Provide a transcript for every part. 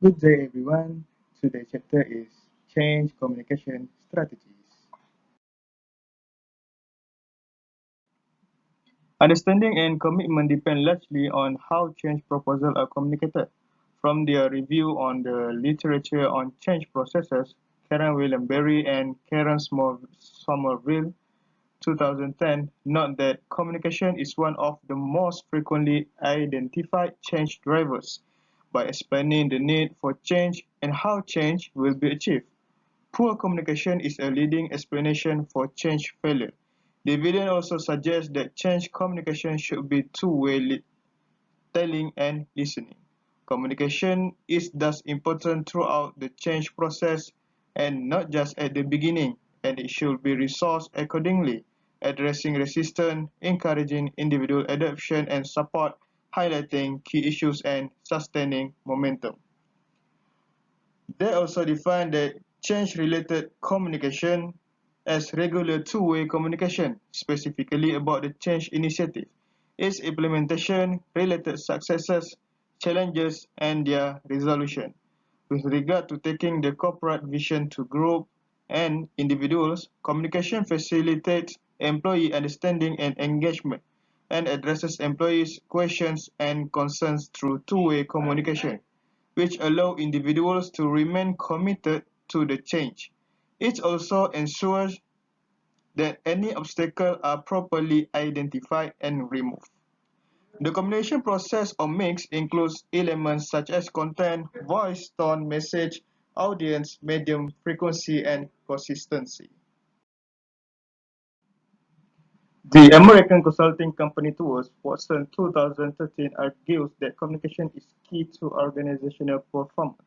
Good day, everyone. Today's chapter is Change Communication Strategies. Understanding and commitment depend largely on how change proposals are communicated. From their review on the literature on change processes, Karen William Berry and Karen Somerville 2010 note that communication is one of the most frequently identified change drivers by explaining the need for change and how change will be achieved. Poor communication is a leading explanation for change failure. The evidence also suggests that change communication should be two-way telling and listening. Communication is thus important throughout the change process and not just at the beginning, and it should be resourced accordingly, addressing resistance, encouraging individual adoption and support, highlighting key issues and sustaining momentum. They also define the change-related communication as regular two-way communication, specifically about the change initiative, its implementation, related successes, challenges, and their resolution. With regard to taking the corporate vision to group and individuals, communication facilitates employee understanding and engagement, and addresses employees' questions and concerns through two-way communication, which allow individuals to remain committed to the change. It also ensures that any obstacles are properly identified and removed. The communication process or mix includes elements such as content, voice, tone, message, audience, medium, frequency, and consistency. The American consulting company Tools, Watson 2013, argues that communication is key to organizational performance.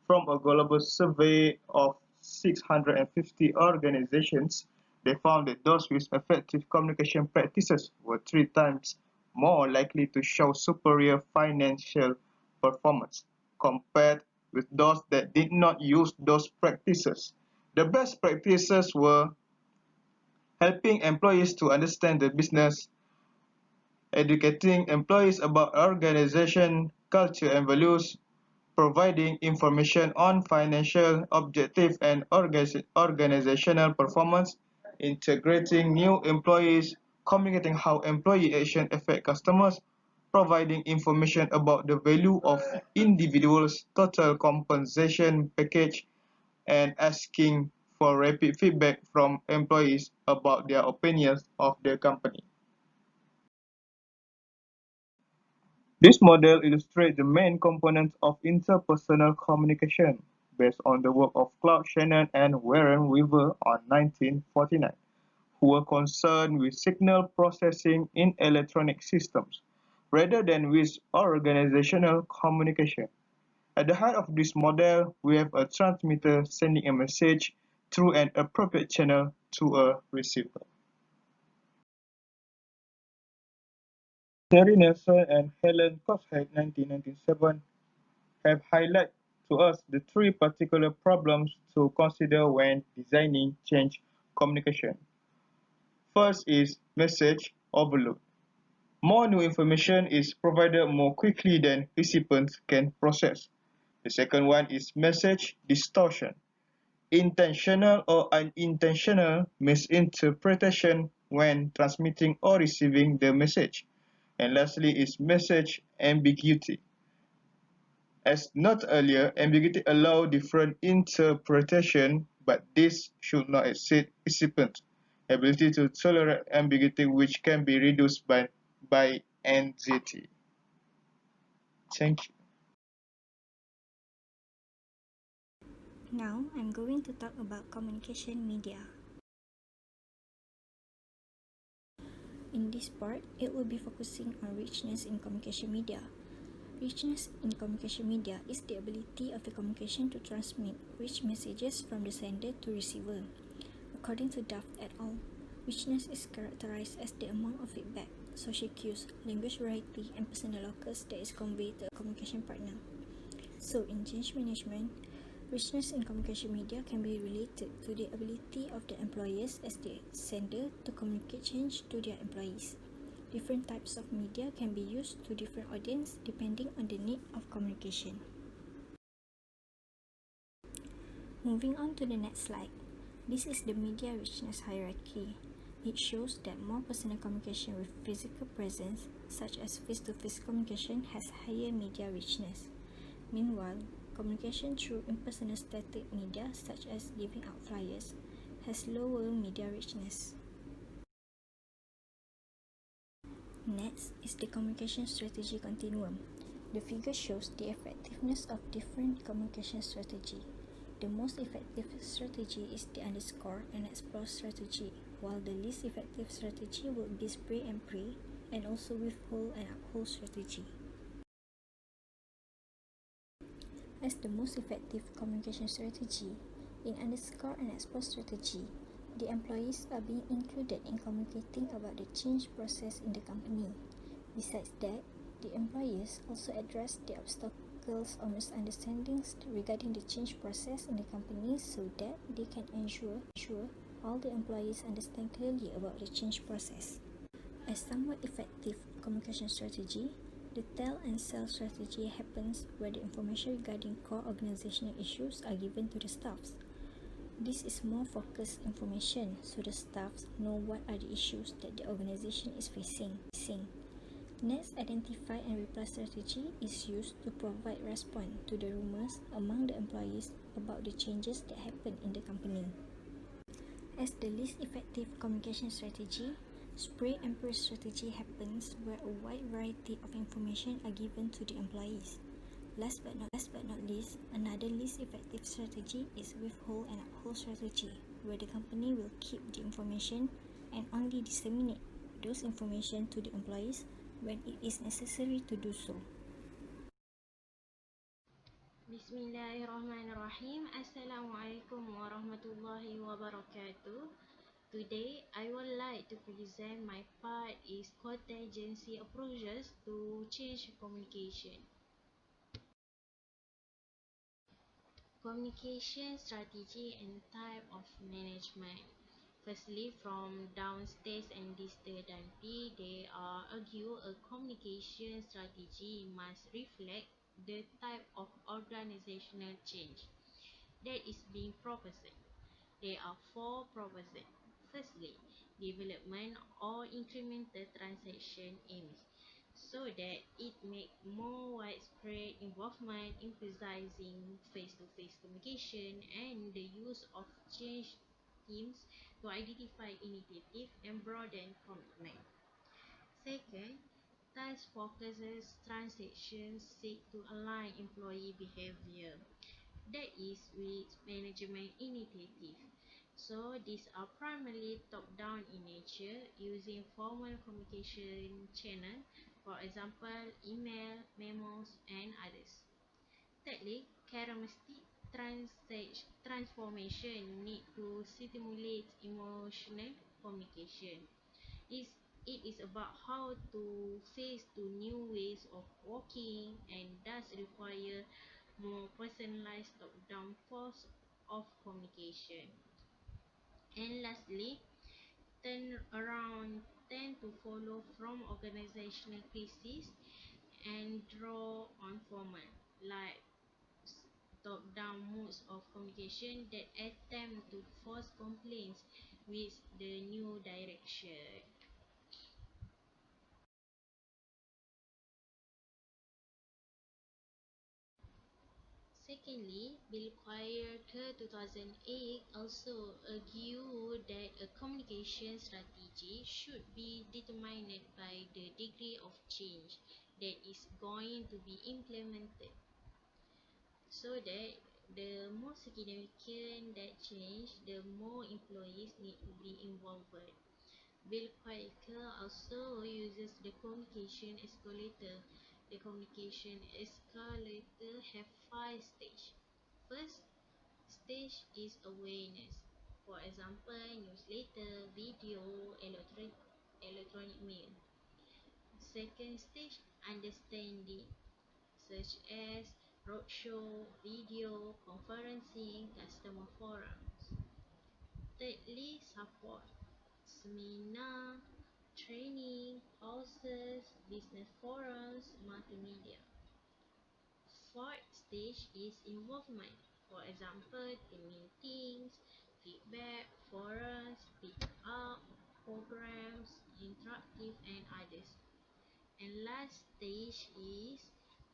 From a global survey of 650 organizations, they found that those with effective communication practices were 3 times more likely to show superior financial performance compared with those that did not use those practices. The best practices were helping employees to understand the business, educating employees about organization culture and values, providing information on financial objectives and organizational performance, integrating new employees, communicating how employee action affect customers, providing information about the value of individuals' total compensation package, and asking for rapid feedback from employees about their opinions of the company. This model illustrates the main components of interpersonal communication, based on the work of Claude Shannon and Warren Weaver on 1949, who were concerned with signal processing in electronic systems, rather than with organizational communication. At the heart of this model, we have a transmitter sending a message through an appropriate channel to a receiver. Terry Nelson and Helen Koschek, 1997, have highlighted to us the three particular problems to consider when designing change communication. First is message overload. More new information is provided more quickly than recipients can process. The second one is message distortion. Intentional or unintentional misinterpretation when transmitting or receiving the message. And lastly is message ambiguity. As noted earlier, ambiguity allows different interpretation, but this should not exceed recipients' ability to tolerate ambiguity, which can be reduced by anxiety. Thank you. Now I'm going to talk about communication media. In this part, it will be focusing on richness in communication media. Richness in communication media is the ability of the communication to transmit rich messages from the sender to receiver. According to Duff et al., richness is characterized as the amount of feedback, social cues, language variety, and personal locus that is conveyed to a communication partner. So, in change management, richness in communication media can be related to the ability of the employers as the sender to communicate change to their employees. Different types of media can be used to different audience depending on the need of communication. Moving on to the next slide. This is the media richness hierarchy. It shows that more personal communication with physical presence, such as face-to-face communication, has higher media richness. Meanwhile, communication through impersonal static media, such as giving out flyers, has lower media richness. Next is the communication strategy continuum. The figure shows the effectiveness of different communication strategy. The most effective strategy is the underscore and explore strategy, while the least effective strategy would be spray and pray, and also withhold and uphold strategy. As the most effective communication strategy, in underscore and explore strategy, the employees are being included in communicating about the change process in the company. Besides that, the employees also address the obstacles or misunderstandings regarding the change process in the company so that they can ensure all the employees understand clearly about the change process. A somewhat effective communication strategy, the tell and sell strategy happens where the information regarding core organizational issues are given to the staffs. This is more focused information so the staffs know what are the issues that the organization is facing. Next, identify and reply strategy is used to provide response to the rumors among the employees about the changes that happen in the company. As the least effective communication strategy, spray and pray strategy happens where a wide variety of information are given to the employees. Last but not least, another least effective strategy is withhold and uphold strategy, where the company will keep the information and only disseminate those information to the employees when it is necessary to do so. Bismillahirrahmanirrahim. Assalamualaikum warahmatullahi wabarakatuh. Today, I would like to present my part is contingency approaches to change communication. Communication strategy and type of management. Firstly, from downstairs and distal P, they argue a communication strategy must reflect the type of organizational change that is being proposed. There are four proposals. Firstly, development or incremental transaction aims so that it make more widespread involvement, emphasizing face-to-face communication and the use of change teams to identify initiative and broaden commitment. Second, task focuses transactions seek to align employee behavior, that is with management initiative. So these are primarily top-down in nature using formal communication channel, for example, email, memos, and others. Thirdly, charismatic transformation need to stimulate emotional communication. Is it is about how to face to new ways of working and thus require more personalized top-down force of communication. And lastly, turn around tend to follow from organizational crises and draw on formal, like top-down modes of communication that attempt to force complaints with the new direction. Secondly, Bill Quire 2008 also argued that a communication strategy should be determined by the degree of change that is going to be implemented, so that the more significant that change, the more employees need to be involved. Bill Quaker also uses the communication escalator. The communication escalator have five stages. First stage is awareness. For example, newsletter, video, electronic mail. Second stage, understanding, such as roadshow, video, conferencing, customer forums. Thirdly, support, seminar, training, courses, business forums, multimedia. Fourth stage is involvement. For example, team meetings, feedback, forums, pick up, programs, interactive and others. And last stage is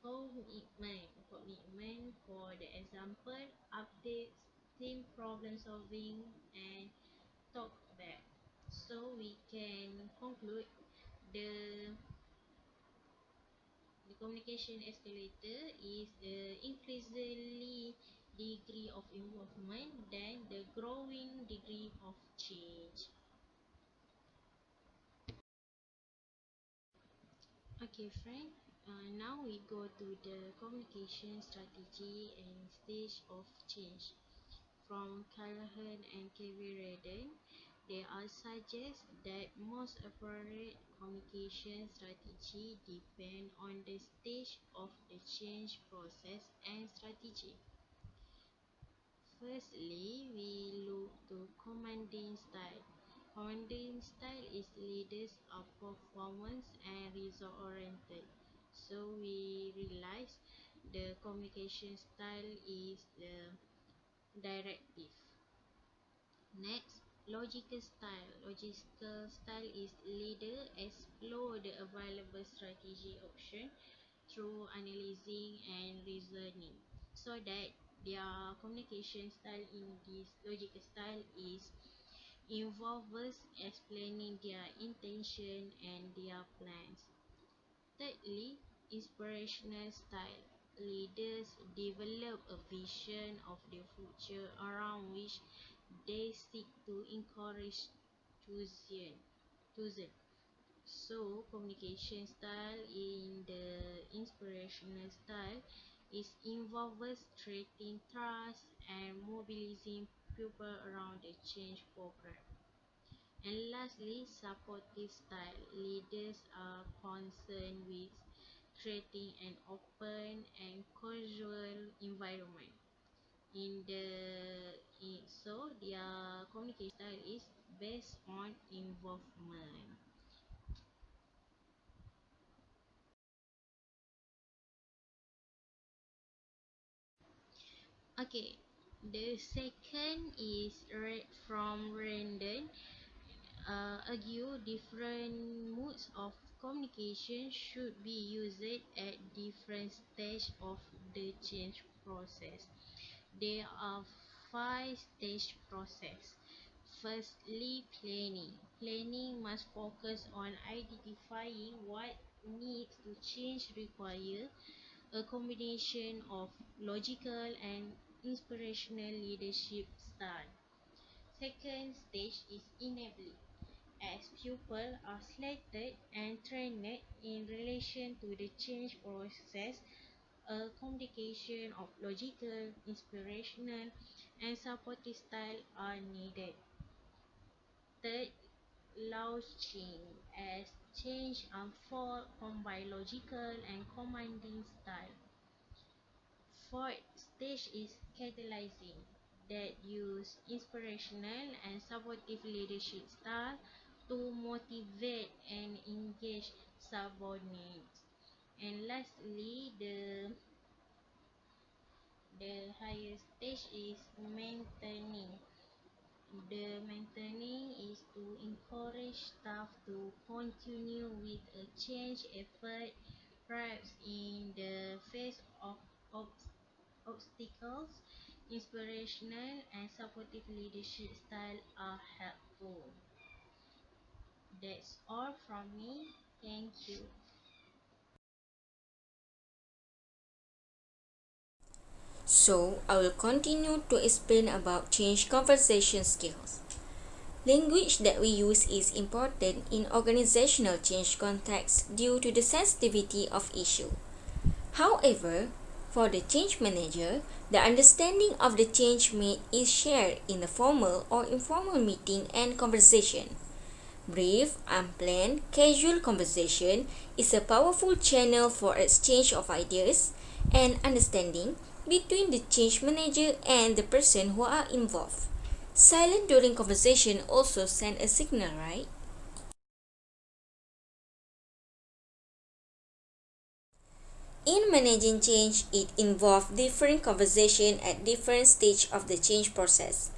commitment. Commitment for the example, updates, team problem solving and talk back. So we can conclude the the communication escalator is the increasingly degree of involvement than the growing degree of change. Okay, friend. Now we go to the communication strategy and stage of change. From Callahan and Kevin Redden, they all suggest that most appropriate communication strategy depend on the stage of the change process and strategy. Firstly, we look to commanding style. Commanding style is leaders are performance and result oriented. So we realize the communication style is the directive. Next, logical style. Logical style is leader explore the available strategy option through analyzing and reasoning so that their communication style in this logical style is involves explaining their intention and their plans. Thirdly, inspirational style. Leaders develop a vision of the future around which they seek to encourage enthusiasm. So, communication style in the inspirational style is involves creating trust and mobilizing people around the change program. And lastly, supportive style. Leaders are concerned with creating an open and casual environment. So their communication style is based on involvement. Okay, the second is read from Randon. Argue different modes of communication should be used at different stage of the change process. There are five-stage process. Firstly, planning. Planning must focus on identifying what needs to change require a combination of logical and inspirational leadership style. Second stage is enabling. As pupils are selected and trained in relation to the change process, a combination of logical, inspirational, and supportive style are needed. Third, launching. As change unfolds, combine logical and commanding style. Fourth stage is catalyzing, that use inspirational and supportive leadership style to motivate and engage subordinates. And lastly, the highest stage is maintaining. The maintaining is to encourage staff to continue with a change effort, perhaps in the face of obstacles. Inspirational and supportive leadership style are helpful. That's all from me. Thank you. So, I will continue to explain about change conversation skills. Language that we use is important in organizational change context due to the sensitivity of issue. However, for the change manager, the understanding of the change made is shared in a formal or informal meeting and conversation. Brief, unplanned, casual conversation is a powerful channel for exchange of ideas and understanding between the change manager and the person who are involved. Silence during conversation also send a signal, right? In managing change, it involves different conversation at different stage of the change process.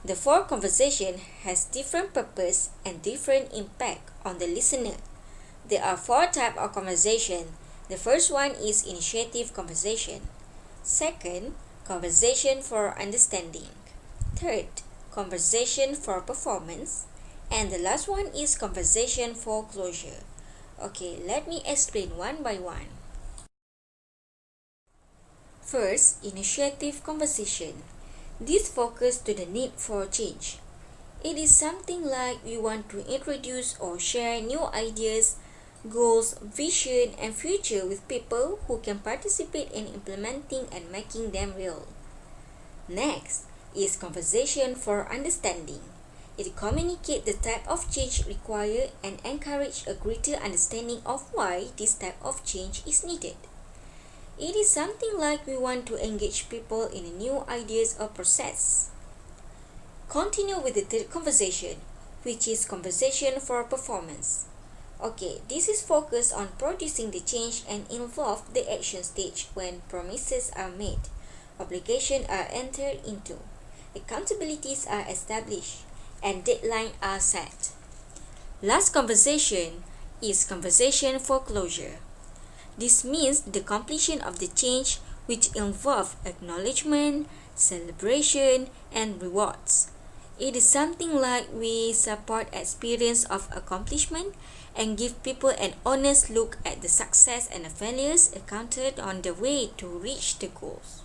The four conversation has different purpose and different impact on the listener. There are four types of conversation. The first one is initiative conversation. Second, conversation for understanding. Third, conversation for performance. And the last one is conversation for closure. Okay, let me explain one by one. First, initiative conversation. This focuses to the need for change. It is something like we want to introduce or share new ideas, goals, vision, and future with people who can participate in implementing and making them real. Next is conversation for understanding. It communicates the type of change required and encourage a greater understanding of why this type of change is needed. It is something like we want to engage people in new ideas or process. Continue with the third conversation, which is conversation for performance. Okay, this is focused on producing the change and involve the action stage when promises are made, obligations are entered into, accountabilities are established, and deadlines are set. Last conversation is conversation for closure. This means the completion of the change which involve acknowledgement, celebration, and rewards. It is something like we support experience of accomplishment and give people an honest look at the success and the failures encountered on the way to reach the goals.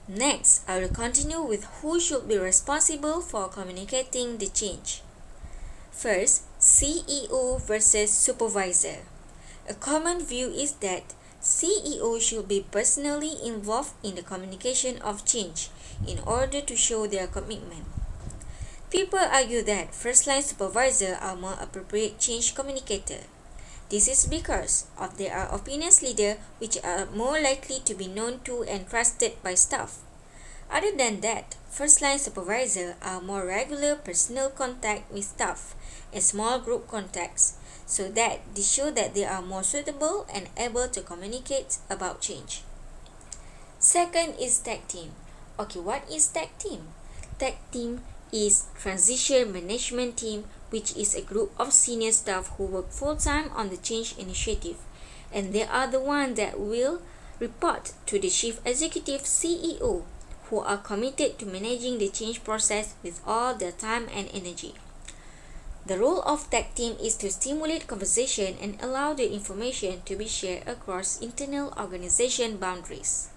Next, I will continue with who should be responsible for communicating the change. First, CEO versus supervisor. A common view is that CEO should be personally involved in the communication of change in order to show their commitment. People argue that first-line supervisors are more appropriate change communicator. This is because of they are opinions leaders which are more likely to be known to and trusted by staff. Other than that, first-line supervisors are more regular personal contact with staff and small group contacts, so that they show that they are more suitable and able to communicate about change. Second is tag team. Okay, what is tag team? Tag team is transition management team, which is a group of senior staff who work full-time on the change initiative, and they are the ones that will report to the chief executive CEO, who are committed to managing the change process with all their time and energy. The role of tag team is to stimulate conversation and allow the information to be shared across internal organization boundaries.